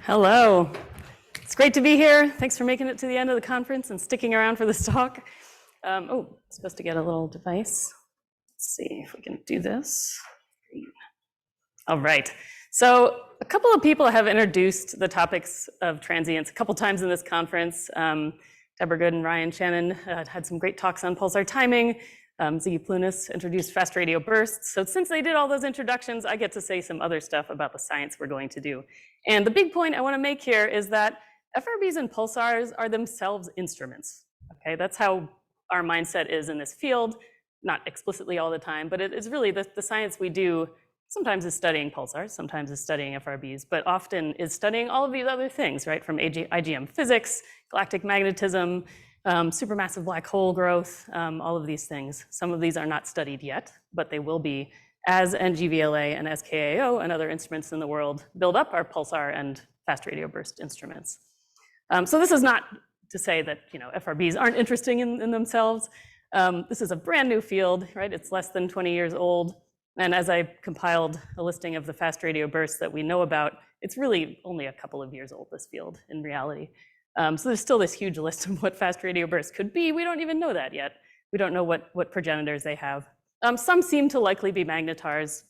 Hello. It's great to be here. Thanks for making it to the end of the conference and sticking around for this talk. Supposed to get a little device. Let's see if we can do this. All right. So a couple of people have introduced the topics of transients a couple times in this conference. Deborah Good and Ryan Shannon had some great talks on pulsar timing. Ziggy Plunis introduced fast radio bursts. So since they did all those introductions, I get to say some other stuff about the science we're going to do. And the big point I want to make here is that FRBs and pulsars are themselves instruments. Okay, that's how our mindset is in this field, not explicitly all the time, but it is really the science we do. Sometimes is studying pulsars, sometimes is studying FRBs, but often is studying all of these other things, right? From IGM physics, galactic magnetism, supermassive black hole growth, all of these things. Some of these are not studied yet, but they will be as ngVLA and SKAO and other instruments in the world build up our pulsar and fast radio burst instruments. So this is not to say that FRBs aren't interesting in themselves. This is a brand new field, right? It's less than 20 years old. And as I compiled a listing of the fast radio bursts that we know about, it's really only a couple of years old, this field, in reality. So there's still this huge list of what fast radio bursts could be. We don't even know that yet. We don't know what progenitors they have. Some seem to likely be magnetars.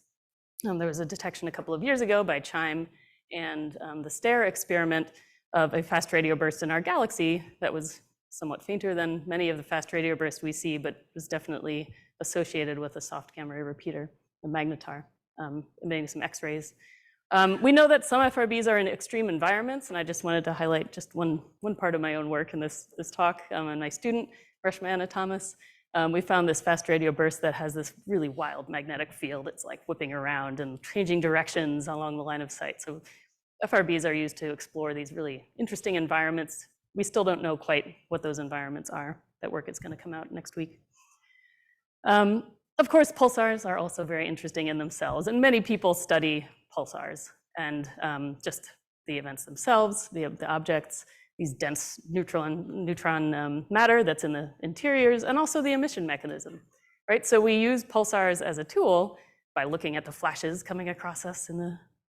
There was a detection a couple of years ago by CHIME and the STARE experiment of a fast radio burst in our galaxy that was somewhat fainter than many of the fast radio bursts we see, but was definitely associated with a soft gamma ray repeater, a magnetar, emitting some X-rays. We know that some FRBs are in extreme environments, and I just wanted to highlight just one part of my own work in this talk. And my student, Reshma Thomas, we found this fast radio burst that has this really wild magnetic field. It's like whipping around and changing directions along the line of sight. So FRBs are used to explore these really interesting environments. We still don't know quite what those environments are. That work is going to come out next week. Of course, pulsars are also very interesting in themselves, and many people study pulsars and just the events themselves, the objects, these dense neutron matter that's in the interiors, and also the emission mechanism, right? So we use pulsars as a tool by looking at the flashes coming across us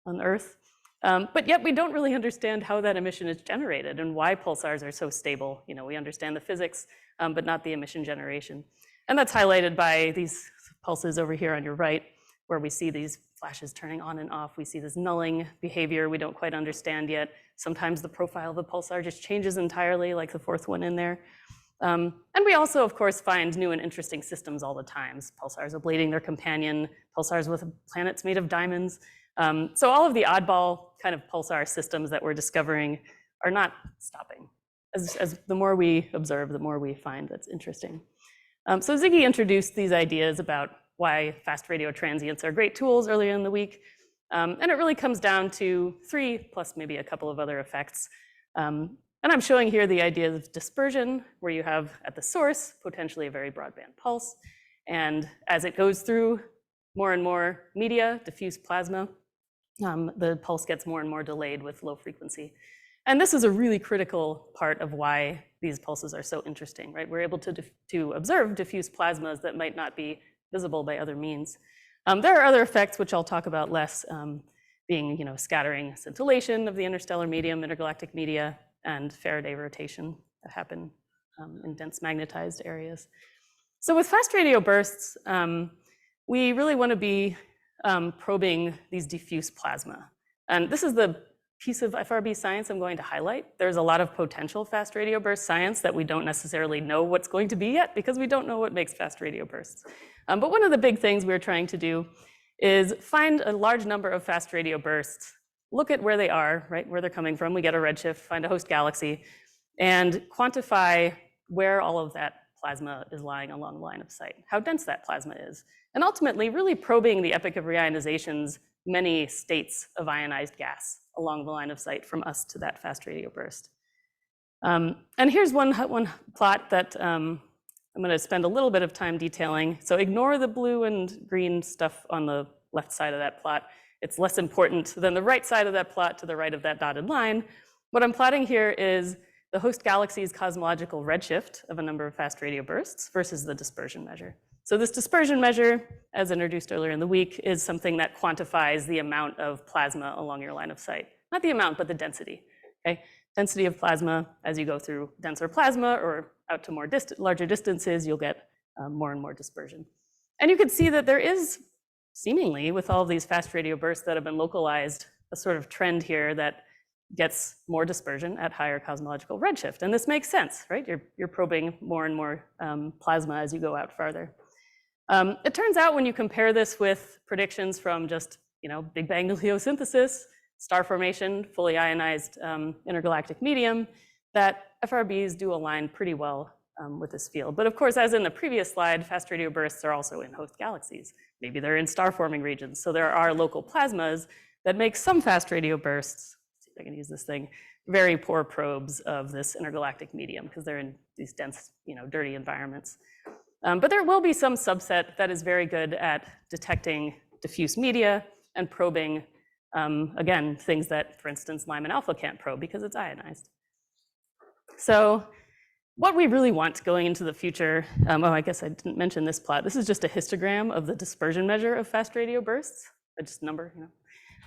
on Earth, but yet we don't really understand how that emission is generated and why pulsars are so stable. We understand the physics, but not the emission generation. And that's highlighted by these pulses over here on your right, where we see these flashes turning on and off. We see this nulling behavior we don't quite understand yet. Sometimes the profile of the pulsar just changes entirely, like the fourth one in there. And we also, of course, find new and interesting systems all the time. Pulsars ablating their companion, pulsars with planets made of diamonds. So all of the oddball kind of pulsar systems that we're discovering are not stopping. As the more we observe, the more we find that's interesting. So Ziggy introduced these ideas about why fast radio transients are great tools earlier in the week. And it really comes down to 3, plus maybe a couple of other effects. And I'm showing here the idea of dispersion, where you have at the source potentially a very broadband pulse. And as it goes through more and more media, diffuse plasma, the pulse gets more and more delayed with low frequency. And this is a really critical part of why these pulses are so interesting, right? We're able to observe diffuse plasmas that might not be visible by other means. There are other effects which I'll talk about less, being scattering scintillation of the interstellar medium, intergalactic media, and Faraday rotation that happen in dense magnetized areas. So with fast radio bursts, we really want to be probing these diffuse plasma. And this is the piece of FRB science I'm going to highlight. There's a lot of potential fast radio burst science that we don't necessarily know what's going to be yet, because we don't know what makes fast radio bursts. But one of the big things we're trying to do is find a large number of fast radio bursts, look at where they are, right, where they're coming from. We get a redshift, find a host galaxy, and quantify where all of that plasma is lying along the line of sight, how dense that plasma is, and ultimately really probing the epoch of reionization's many states of ionized gas along the line of sight from us to that fast radio burst. And here's one plot that I'm going to spend a little bit of time detailing. So ignore the blue and green stuff on the left side of that plot. It's less important than the right side of that plot to the right of that dotted line. What I'm plotting here is the host galaxy's cosmological redshift of a number of fast radio bursts versus the dispersion measure. So this dispersion measure, as introduced earlier in the week, is something that quantifies the amount of plasma along your line of sight. not the amount, but the density, okay? Density of plasma, as you go through denser plasma or out to more larger distances, you'll get more and more dispersion. And you can see that there is, seemingly, with all of these fast radio bursts that have been localized, a sort of trend here that gets more dispersion at higher cosmological redshift. And this makes sense, right? You're probing more and more plasma as you go out farther. It turns out when you compare this with predictions from just, Big Bang nucleosynthesis, star formation, fully ionized intergalactic medium, that FRBs do align pretty well with this field. But of course, as in the previous slide, fast radio bursts are also in host galaxies. Maybe they're in star-forming regions. So there are local plasmas that make some fast radio bursts, let's see if I can use this thing, very poor probes of this intergalactic medium because they're in these dense, dirty environments. But there will be some subset that is very good at detecting diffuse media and probing, again, things that, for instance, Lyman alpha can't probe because it's ionized. So what we really want going into the future, I guess I didn't mention this plot. This is just a histogram of the dispersion measure of fast radio bursts, just number,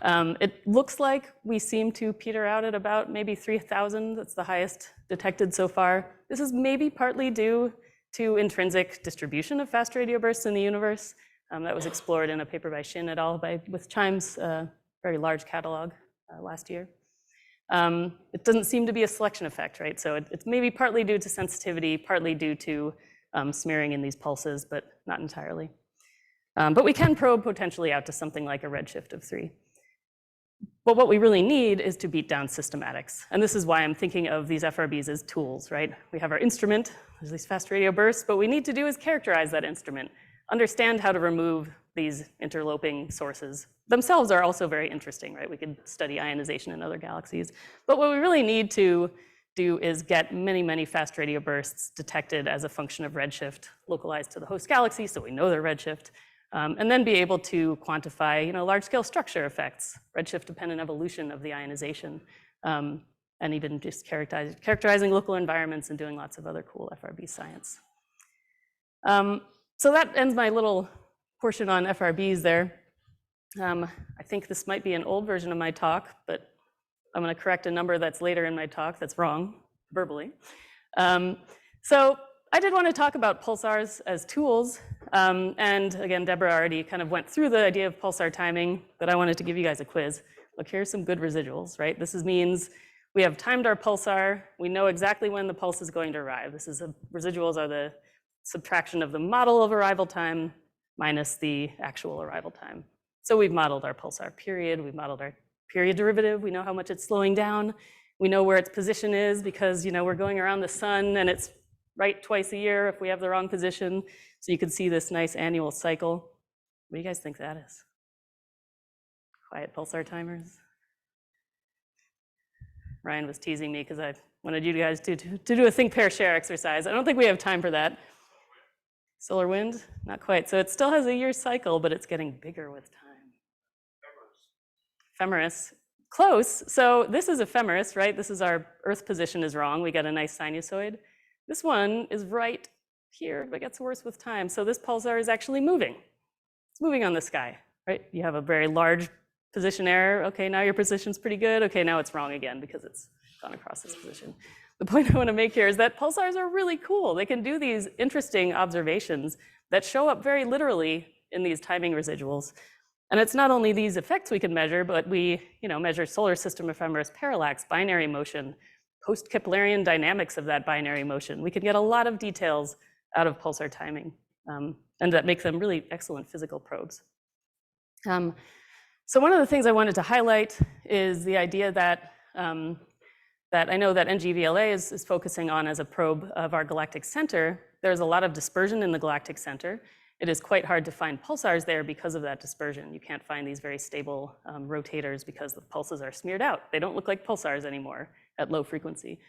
It looks like we seem to peter out at about maybe 3,000. That's the highest detected so far. This is maybe partly due to intrinsic distribution of fast radio bursts in the universe. That was explored in a paper by Shin et al. With Chime's very large catalog last year. It doesn't seem to be a selection effect, right? So it's maybe partly due to sensitivity, partly due to smearing in these pulses, but not entirely. But we can probe potentially out to something like a redshift of 3. But what we really need is to beat down systematics. And this is why I'm thinking of these FRBs as tools, right? We have our instrument, there's these fast radio bursts, but what we need to do is characterize that instrument, understand how to remove these interloping sources. Themselves are also very interesting, right? We could study ionization in other galaxies. But what we really need to do is get many, many fast radio bursts detected as a function of redshift, localized to the host galaxy, so we know their redshift, and then be able to quantify, large-scale structure effects, redshift-dependent evolution of the ionization, and even just characterizing local environments and doing lots of other cool FRB science. So that ends my little portion on FRBs there. I think this might be an old version of my talk, but I'm going to correct a number that's later in my talk that's wrong, verbally. So I did want to talk about pulsars as tools. And again, Deborah already kind of went through the idea of pulsar timing, but I wanted to give you guys a quiz. Look, here's some good residuals, right? This means we have timed our pulsar. We know exactly when the pulse is going to arrive. Residuals are the subtraction of the model of arrival time minus the actual arrival time. So we've modeled our pulsar period. We've modeled our period derivative. We know how much it's slowing down. We know where its position is because, we're going around the sun and it's right twice a year if we have the wrong position. So you can see this nice annual cycle. What do you guys think that is? Quiet pulsar timers. Ryan was teasing me because I wanted you guys to do a think, pair, share exercise. I don't think we have time for that. Solar wind? Not quite. So it still has a year's cycle, but it's getting bigger with time. Ephemeris. Close. So this is ephemeris, right? This is our Earth position is wrong. We get a nice sinusoid. This one is right here, but gets worse with time. So this pulsar is actually moving. It's moving on the sky, right? You have a very large position error. Okay, now your position's pretty good. Okay, now it's wrong again because it's gone across this position. The point I want to make here is that pulsars are really cool. They can do these interesting observations that show up very literally in these timing residuals. And it's not only these effects we can measure, but we measure solar system ephemeris parallax, binary motion, post-Keplerian dynamics of that binary motion. We can get a lot of details out of pulsar timing, and that makes them really excellent physical probes. So one of the things I wanted to highlight is the idea that that I know that ngVLA is focusing on as a probe of our galactic center. There's a lot of dispersion in the galactic center. It is quite hard to find pulsars there because of that dispersion. You can't find these very stable rotators because the pulses are smeared out. They don't look like pulsars anymore at low frequency.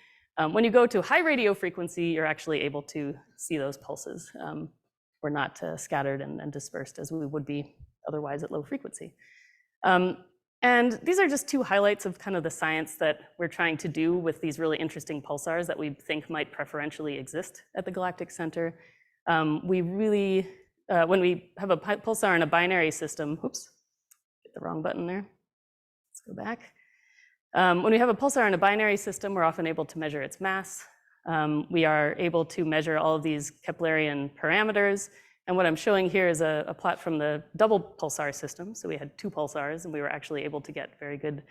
When you go to high radio frequency, you're actually able to see those pulses. We're not scattered and dispersed as we would be otherwise at low frequency. And these are just two highlights of kind of the science that we're trying to do with these really interesting pulsars that we think might preferentially exist at the galactic center. We really, when we have a pulsar in a binary system, oops, hit the wrong button there. Let's go back. When we have a pulsar in a binary system, we're often able to measure its mass. We are able to measure all of these Keplerian parameters. And what I'm showing here is a plot from the double pulsar system. So we had 2 pulsars, and we were actually able to get very good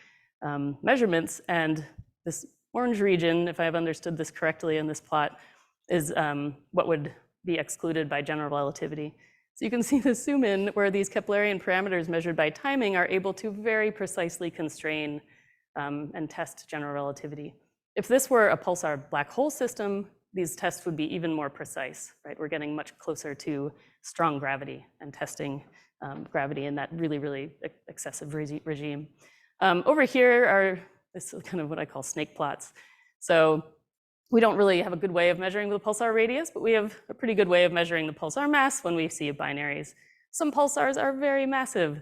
measurements. And this orange region, if I've understood this correctly in this plot, is what would be excluded by general relativity. So you can see the zoom in where these Keplerian parameters measured by timing are able to very precisely constrain and test general relativity. If this were a pulsar black hole system, these tests would be even more precise, right? We're getting much closer to strong gravity and testing gravity in that really, really excessive regime. Over here are this is kind of what I call snake plots. So we don't really have a good way of measuring the pulsar radius, but we have a pretty good way of measuring the pulsar mass when we see binaries. Some pulsars are very massive.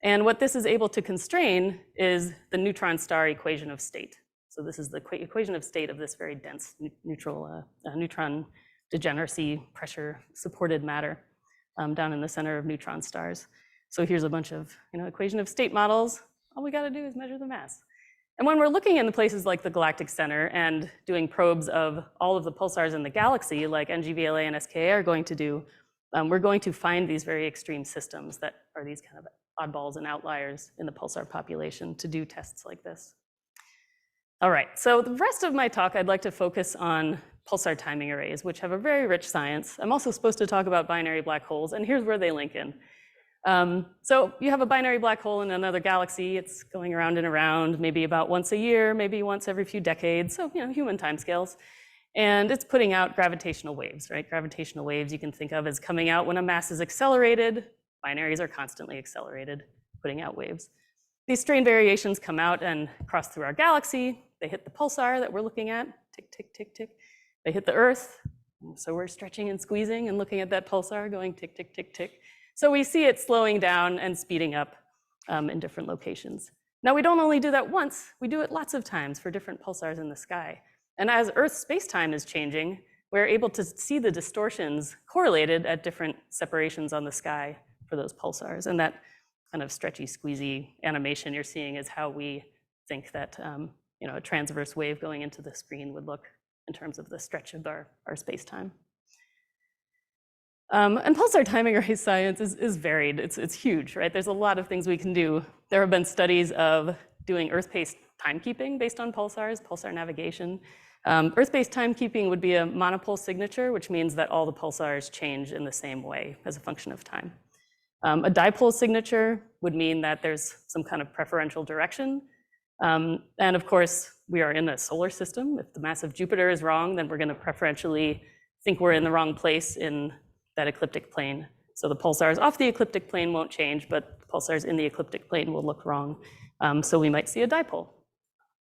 And what this is able to constrain is the neutron star equation of state. So this is the equation of state of this very dense neutron degeneracy pressure supported matter down in the center of neutron stars. So here's a bunch of equation of state models. All we got to do is measure the mass. And when we're looking in the places like the galactic center and doing probes of all of the pulsars in the galaxy, like ngVLA and SKA are going to do, we're going to find these very extreme systems that are these kind of oddballs and outliers in the pulsar population to do tests like this. All right, so the rest of my talk, I'd like to focus on pulsar timing arrays, which have a very rich science. I'm also supposed to talk about binary black holes, and here's where they link in. So you have a binary black hole in another galaxy. It's going around and around, maybe about once a year, maybe once every few decades, so human timescales. And it's putting out gravitational waves, right? Gravitational waves you can think of as coming out when a mass is accelerated. Binaries are constantly accelerated, putting out waves. These strain variations come out and cross through our galaxy. They hit the pulsar that we're looking at, tick, tick, tick, tick. They hit the Earth, so we're stretching and squeezing and looking at that pulsar going tick, tick, tick, tick. So we see it slowing down and speeding up in different locations. Now, we don't only do that once, we do it lots of times for different pulsars in the sky. And as Earth's space-time is changing, we're able to see the distortions correlated at different separations on the sky for those pulsars. And that kind of stretchy, squeezy animation you're seeing is how we think that a transverse wave going into the screen would look in terms of the stretch of our space-time. And pulsar timing array science is varied. It's huge, right? There's a lot of things we can do. There have been studies of doing Earth-based timekeeping based on pulsars, pulsar navigation. Earth-based timekeeping would be a monopole signature, which means that all the pulsars change in the same way as a function of time. A dipole signature would mean that there's some kind of preferential direction. And of course, we are in a solar system. If the mass of Jupiter is wrong, then we're going to preferentially think we're in the wrong place in that ecliptic plane. So the pulsars off the ecliptic plane won't change, but the pulsars in the ecliptic plane will look wrong. So we might see a dipole.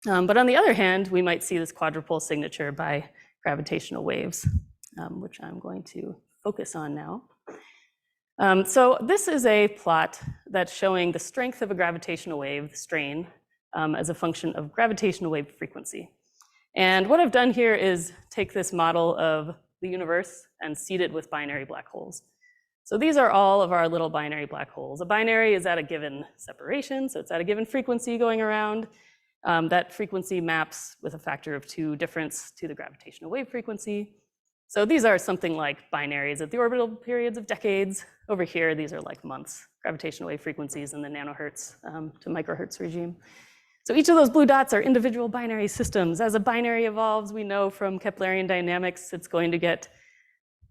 But on the other hand, we might see this quadrupole signature by gravitational waves, which I'm going to focus on now. So this is a plot that's showing the strength of a gravitational wave, the strain, as a function of gravitational wave frequency. And what I've done here is take this model of the universe and seed it with binary black holes. So these are all of our little binary black holes. A binary is at a given separation, so it's at a given frequency going around. That frequency maps with a factor of 2 difference to the gravitational wave frequency. So these are something like binaries at the orbital periods of decades. Over here, these are like months, gravitational wave frequencies in the nanohertz to microhertz regime. So each of those blue dots are individual binary systems. As a binary evolves, we know from Keplerian dynamics, it's going to get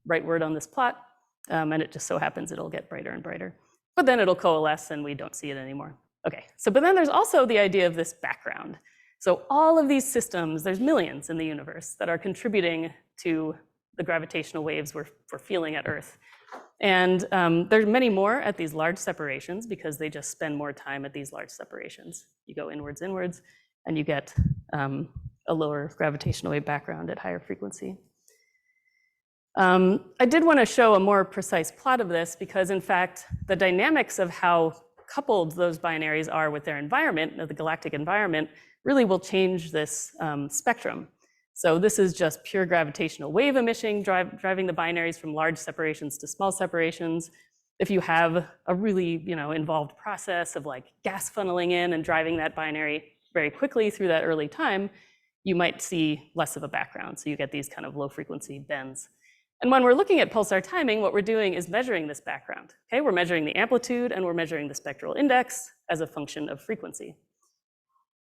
rightward on this plot, and it just so happens it'll get brighter and brighter. But then it'll coalesce and we don't see it anymore. Okay, so but then there's also the idea of this background. So all of these systems, there's millions in the universe that are contributing to the gravitational waves we're feeling at Earth. And there's many more at these large separations because they just spend more time at these large separations. You go inwards, and you get a lower gravitational wave background at higher frequency. I did want to show a more precise plot of this because, in fact, the dynamics of how coupled those binaries are with their environment, the galactic environment, really will change this spectrum. So this is just pure gravitational wave emission driving the binaries from large separations to small separations. If you have a really involved process of like gas funneling in and driving that binary very quickly through that early time, you might see less of a background. So you get these kind of low frequency bends. And when we're looking at pulsar timing, what we're doing is measuring this background. Okay, we're measuring the amplitude and we're measuring the spectral index as a function of frequency.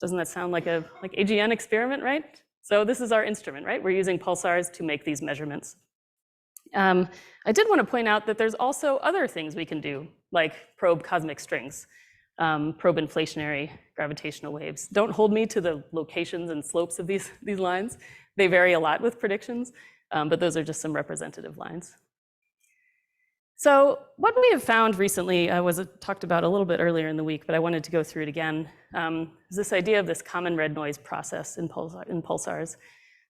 Doesn't that sound like AGN experiment, right? So this is our instrument, right? We're using pulsars to make these measurements. I did want to point out that there's also other things we can do, like probe cosmic strings, probe inflationary gravitational waves. Don't hold me to the locations and slopes of these lines. They vary a lot with predictions, but those are just some representative lines. So what we have found recently was talked about a little bit earlier in the week, but I wanted to go through it again, is this idea of this common red noise process in pulsars.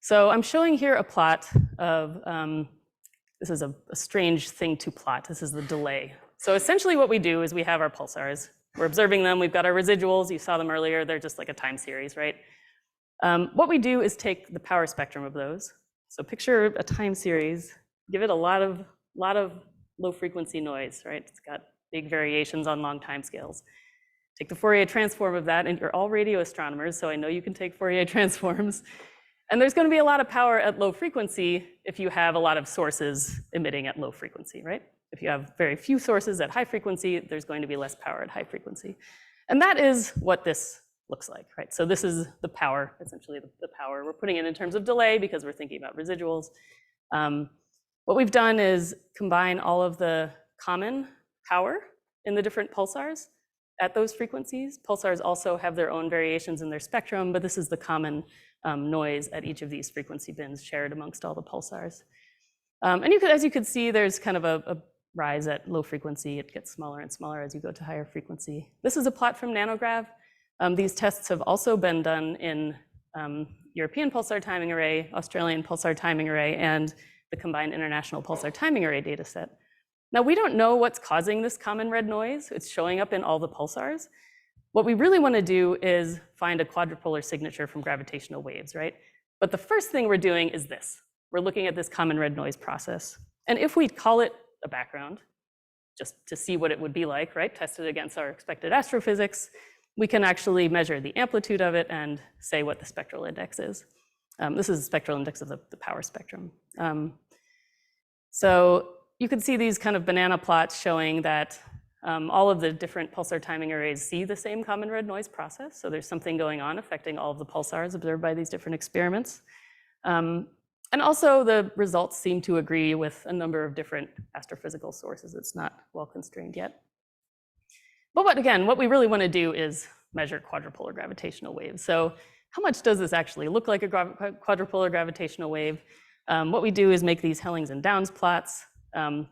So I'm showing here a plot of, this is a strange thing to plot. This is the delay. So essentially what we do is we have our pulsars. We're observing them. We've got our residuals. You saw them earlier. They're just like a time series, right? What we do is take the power spectrum of those. So picture a time series. Give it a lot of low frequency noise, right? It's got big variations on long time scales. Take the Fourier transform of that, and you're all radio astronomers, so I know you can take Fourier transforms. And there's going to be a lot of power at low frequency if you have a lot of sources emitting at low frequency, right? If you have very few sources at high frequency, there's going to be less power at high frequency. And that is what this looks like, right? So this is the power, essentially the power. We're putting it in terms of delay because we're thinking about residuals. What we've done is combine all of the common power in the different pulsars at those frequencies. Pulsars also have their own variations in their spectrum, but this is the common noise at each of these frequency bins shared amongst all the pulsars. And as you could see, there's kind of a rise at low frequency. It gets smaller and smaller as you go to higher frequency. This is a plot from Nanograv. These tests have also been done in European Pulsar Timing Array, Australian Pulsar Timing Array, and the combined International Pulsar Timing Array dataset. Now, we don't know what's causing this common red noise. It's showing up in all the pulsars. What we really want to do is find a quadrupolar signature from gravitational waves, right? But the first thing we're doing is this. We're looking at this common red noise process. And if we call it a background, just to see what it would be like, right? Test it against our expected astrophysics, we can actually measure the amplitude of it and say what the spectral index is. This is the spectral index of the power spectrum. So you can see these kind of banana plots showing that all of the different pulsar timing arrays see the same common red noise process. So there's something going on affecting all of the pulsars observed by these different experiments. And also the results seem to agree with a number of different astrophysical sources. It's not well constrained yet. But what we really want to do is measure quadrupolar gravitational waves. So how much does this actually look like a quadrupolar gravitational wave? What we do is make these Hellings and Downs plots.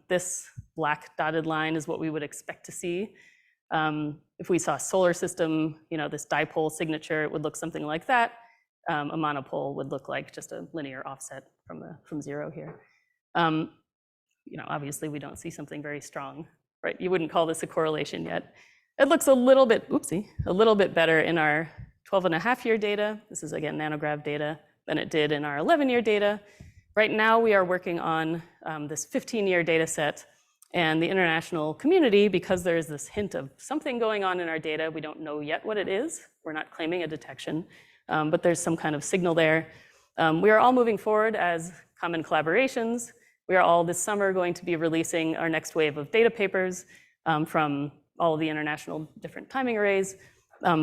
This black dotted line is what we would expect to see. If we saw a solar system, this dipole signature, it would look something like that. A monopole would look like just a linear offset from zero here. Obviously we don't see something very strong, right? You wouldn't call this a correlation yet. It looks a little bit better in our 12.5-year data. This is again Nanograv data than it did in our 11-year data. Right now we are working on this 15-year data set, and the international community, because there is this hint of something going on in our data, we don't know yet what it is. We're not claiming a detection, but there's some kind of signal there. We are all moving forward as common collaborations. We are all this summer going to be releasing our next wave of data papers from all of the international different timing arrays,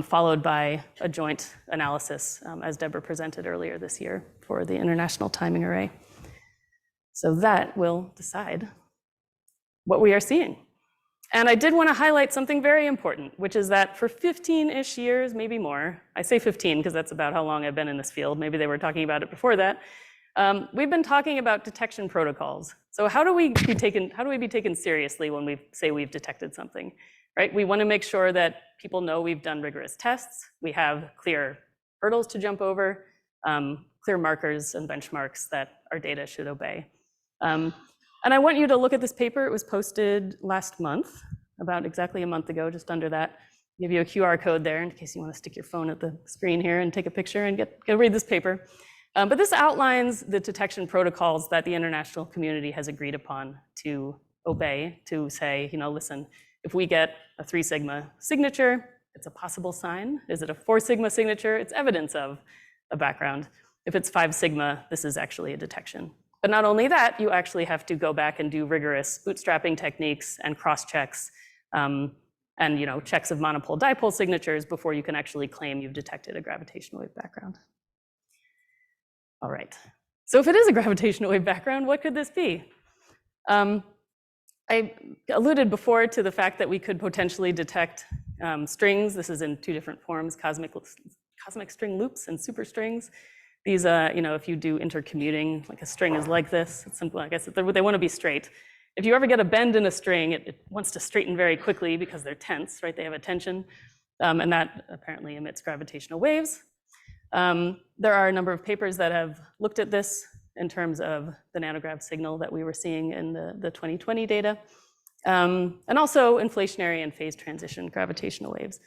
followed by a joint analysis, as Deborah presented earlier this year for the International Timing Array. So that will decide what we are seeing. And I did want to highlight something very important, which is that for 15-ish years, maybe more, I say 15 because that's about how long I've been in this field. Maybe they were talking about it before that. We've been talking about detection protocols. So how do we be taken seriously when we say we've detected something? Right? We want to make sure that people know we've done rigorous tests. We have clear hurdles to jump over, clear markers and benchmarks that our data should obey. And I want you to look at this paper. It was posted last month, about exactly a month ago, just under that. I'll give you a QR code there in case you want to stick your phone at the screen here and take a picture and go read this paper. But this outlines the detection protocols that the international community has agreed upon to obey, to say, listen, if we get a 3 sigma signature, it's a possible sign. Is it a 4 sigma signature? It's evidence of a background. If it's 5 sigma, this is actually a detection. But not only that, you actually have to go back and do rigorous bootstrapping techniques and cross-checks and checks of monopole dipole signatures before you can actually claim you've detected a gravitational wave background. All right, so if it is a gravitational wave background, what could this be? I alluded before to the fact that we could potentially detect strings. This is in 2 different forms, cosmic string loops and superstrings. These, if you do intercommuting, like a string is like this, it's simple, like I said, they want to be straight. If you ever get a bend in a string, it wants to straighten very quickly because they're tense, right? They have a tension, and that apparently emits gravitational waves. There are a number of papers that have looked at this in terms of the nanograv signal that we were seeing in the 2020 data, and also inflationary and phase transition gravitational waves.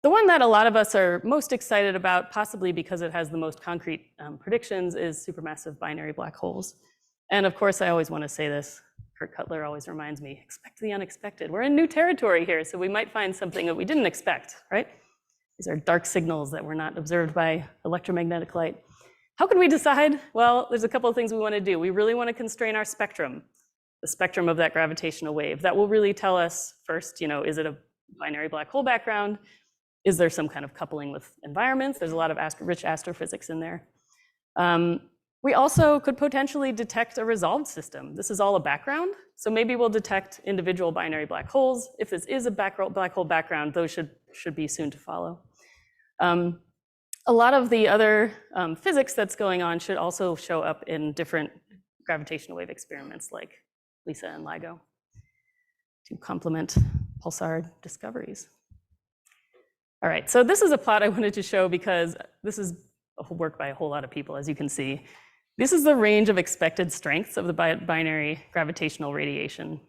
The one that a lot of us are most excited about, possibly because it has the most concrete predictions, is supermassive binary black holes. And of course, I always want to say this, Kurt Cutler always reminds me, expect the unexpected. We're in new territory here, so we might find something that we didn't expect, right? These are dark signals that were not observed by electromagnetic light. How can we decide? Well, there's a couple of things we want to do. We really want to constrain our spectrum, the spectrum of that gravitational wave. That will really tell us first, is it a binary black hole background? Is there some kind of coupling with environments? There's a lot of rich astrophysics in there. We also could potentially detect a resolved system. This is all a background, so maybe we'll detect individual binary black holes. If this is a black hole background, those should be soon to follow. A lot of the other physics that's going on should also show up in different gravitational wave experiments like LISA and LIGO to complement pulsar discoveries. All right, so this is a plot I wanted to show because this is work by a whole lot of people, as you can see. This is the range of expected strengths of the binary gravitational radiation.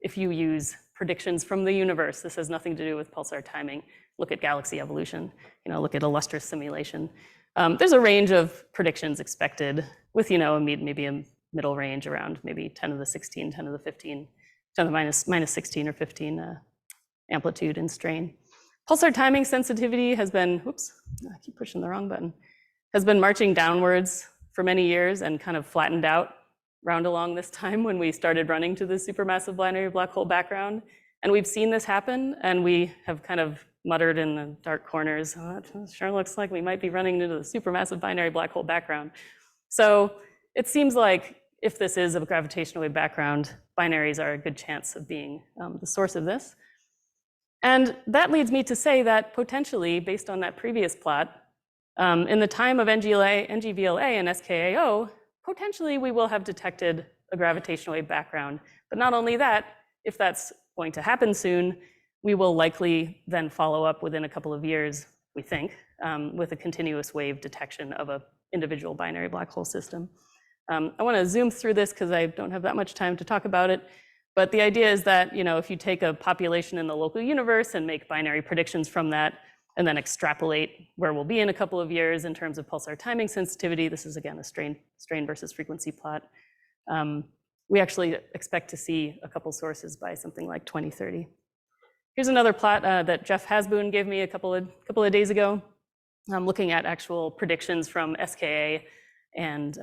If you use predictions from the universe, this has nothing to do with pulsar timing. Look at galaxy evolution, look at a lustrous simulation. There's a range of predictions expected with, maybe a middle range around maybe 10 to the 16, 10 to the 15, 10 to the minus 16 or 15 amplitude and strain. Pulsar timing sensitivity has been, I keep pushing the wrong button, has been marching downwards for many years and kind of flattened out round along this time when we started running to the supermassive binary black hole background. And we've seen this happen, and we have kind of muttered in the dark corners, oh, that sure looks like we might be running into the supermassive binary black hole background. So it seems like if this is a gravitational wave background, binaries are a good chance of being the source of this. And that leads me to say that potentially, based on that previous plot, in the time of ngVLA and SKAO, potentially we will have detected a gravitational wave background. But not only that, if that's going to happen soon, we will likely then follow up within a couple of years, we think, with a continuous wave detection of an individual binary black hole system. I want to zoom through this because I don't have that much time to talk about it. But the idea is that, if you take a population in the local universe and make binary predictions from that, and then extrapolate where we'll be in a couple of years in terms of pulsar timing sensitivity, this is again a strain versus frequency plot. We actually expect to see a couple sources by something like 2030. Here's another plot that Jeff Hasboon gave me a couple of days ago. Looking at actual predictions from SKA and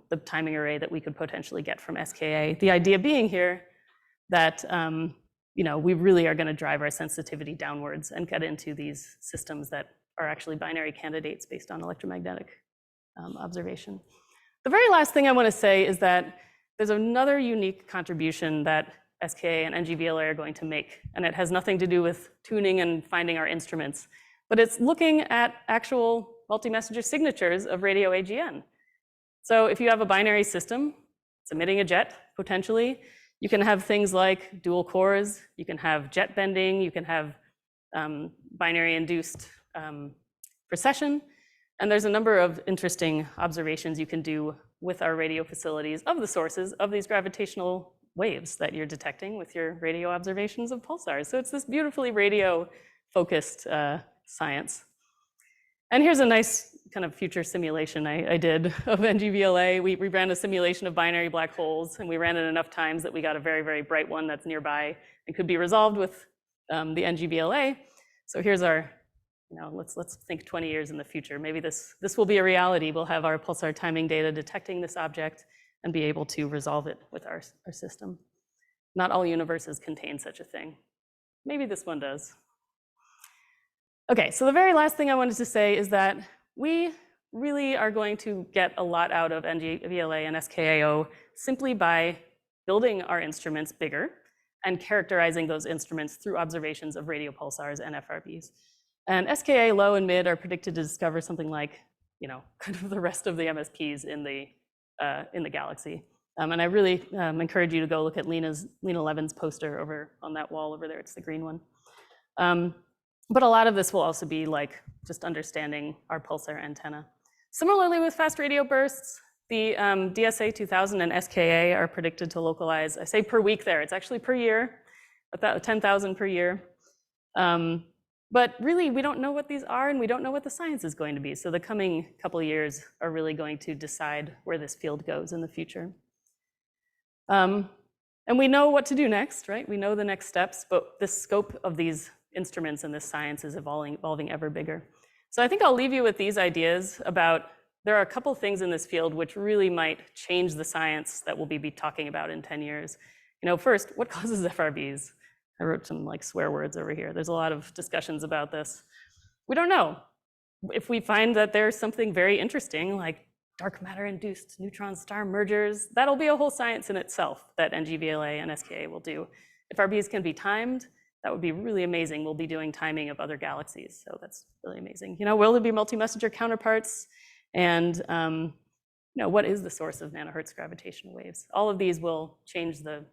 the timing array that we could potentially get from SKA. The idea being here that we really are going to drive our sensitivity downwards and get into these systems that are actually binary candidates based on electromagnetic observation. The very last thing I want to say is that there's another unique contribution that SKA and ngVLA are going to make, and it has nothing to do with tuning and finding our instruments, but it's looking at actual multi-messenger signatures of radio AGN. So if you have a binary system, it's emitting a jet, potentially, you can have things like dual cores, you can have jet bending, you can have binary-induced precession, and there's a number of interesting observations you can do with our radio facilities of the sources of these gravitational waves that you're detecting with your radio observations of pulsars. So it's this beautifully radio-focused science. And here's a nice kind of future simulation I did of ngVLA. We ran a simulation of binary black holes, and we ran it enough times that we got a very, very bright one that's nearby and could be resolved with the ngVLA. So here's our, let's think 20 years in the future. Maybe this will be a reality. We'll have our pulsar timing data detecting this object and be able to resolve it with our system. Not all universes contain such a thing. Maybe this one does. Okay, so the very last thing I wanted to say is that we really are going to get a lot out of ngVLA and SKAO simply by building our instruments bigger and characterizing those instruments through observations of radio pulsars and FRBs. And SKA low and mid are predicted to discover something like, kind of the rest of the MSPs in the galaxy. And I really encourage you to go look at Lena Levin's poster over on that wall over there. It's the green one. But a lot of this will also be like just understanding our pulsar antenna. Similarly with fast radio bursts, the DSA 2000 and SKA are predicted to localize, I say per week there, it's actually per year, about 10,000 per year. But really, we don't know what these are, and we don't know what the science is going to be. So the coming couple of years are really going to decide where this field goes in the future. And we know what to do next, right? We know the next steps, but the scope of these instruments and this science is evolving ever bigger. So I think I'll leave you with these ideas about, there are a couple things in this field which really might change the science that we'll be talking about in 10 years. First, what causes FRBs? I wrote some swear words over here. There's a lot of discussions about this. We don't know. If we find that there's something very interesting, like dark matter-induced neutron-star mergers, that'll be a whole science in itself that ngVLA and SKA will do. If FRBs can be timed, that would be really amazing. We'll be doing timing of other galaxies, so that's really amazing. Will there be multi-messenger counterparts? And what is the source of nanohertz gravitational waves? All of these will change the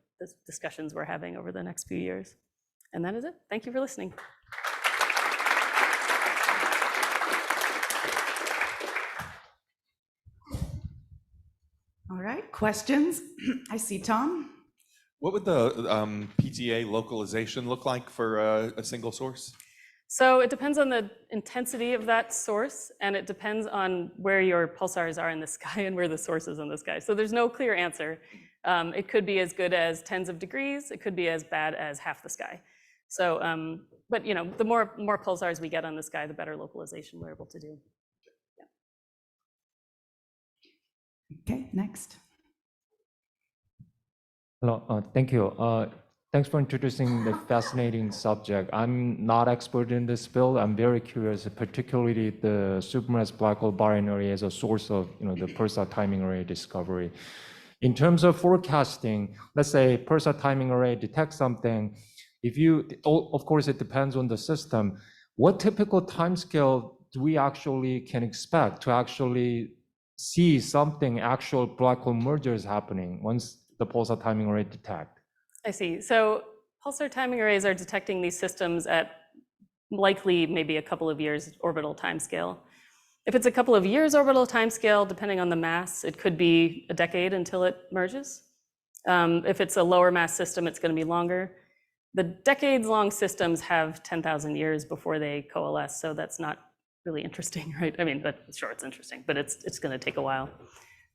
discussions we're having over the next few years. And that is it. Thank you for listening. All right, questions? I see Tom. What would the PTA localization look like for a single source? So it depends on the intensity of that source, and it depends on where your pulsars are in the sky and where the source is in the sky. So there's no clear answer. It could be as good as tens of degrees. It could be as bad as half the sky. So, but the more pulsars we get on the sky, the better localization we're able to do. Yeah. Okay, next. Hello, thank you. Thanks for introducing the fascinating subject. I'm not expert in this field. I'm very curious, particularly the supermassive black hole binary as a source of the pulsar timing array discovery. In terms of forecasting, let's say pulsar timing array detects something. Of course, it depends on the system. What typical timescale do we actually can expect to actually see something, actual black hole mergers happening once the pulsar timing array detect? I see. So pulsar timing arrays are detecting these systems at likely maybe a couple of years orbital timescale. If it's a couple of years orbital timescale, depending on the mass, it could be a decade until it merges. If it's a lower mass system, it's going to be longer. The decades-long systems have 10,000 years before they coalesce, so that's not really interesting, right? I mean, but sure, it's interesting, but it's going to take a while.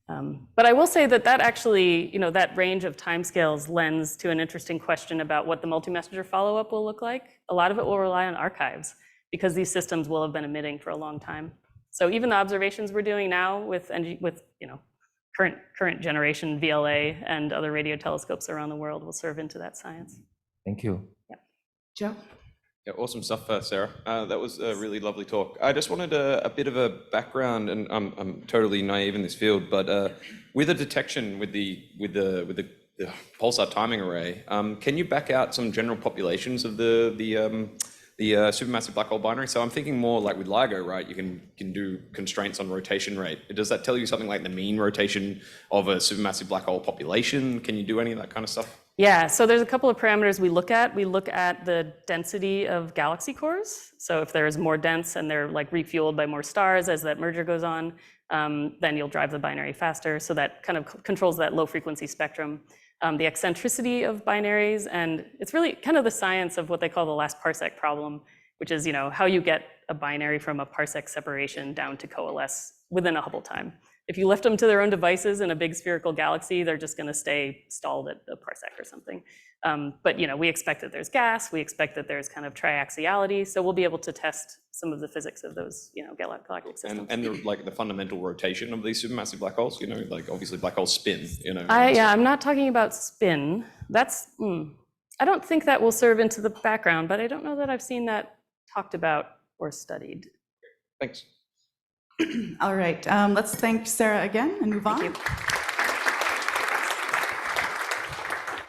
But I will say that actually, that range of timescales lends to an interesting question about what the multi-messenger follow-up will look like. A lot of it will rely on archives because these systems will have been emitting for a long time. So even the observations we're doing now with current generation VLA and other radio telescopes around the world will serve into that science. Thank you. Yeah. Joe? Yeah, awesome stuff, Sarah. That was a really lovely talk. I just wanted a bit of a background, and I'm totally naive in this field, but with the detection with the pulsar timing array, can you back out some general populations of the supermassive black hole binary? So I'm thinking more like with LIGO, right? You can do constraints on rotation rate. Does that tell you something like the mean rotation of a supermassive black hole population? Can you do any of that kind of stuff? Yeah, so there's a couple of parameters we look at. We look at the density of galaxy cores. So if there's more dense and they're refueled by more stars as that merger goes on, then you'll drive the binary faster. So that kind of controls that low frequency spectrum. The eccentricity of binaries, and it's really kind of the science of what they call the last parsec problem. which is, how you get a binary from a parsec separation down to coalesce within a Hubble time. If you left them to their own devices in a big spherical galaxy, they're just going to stay stalled at a parsec or something. But we expect that there's gas, we expect that there's kind of triaxiality, so we'll be able to test some of the physics of those, galactic systems. And the fundamental rotation of these supermassive black holes, like obviously black holes spin, I'm not talking about spin. That's, I don't think that will serve into the background, but I don't know that I've seen that talked about or studied. Thanks. All right, let's thank Sarah again and move on. Thank you.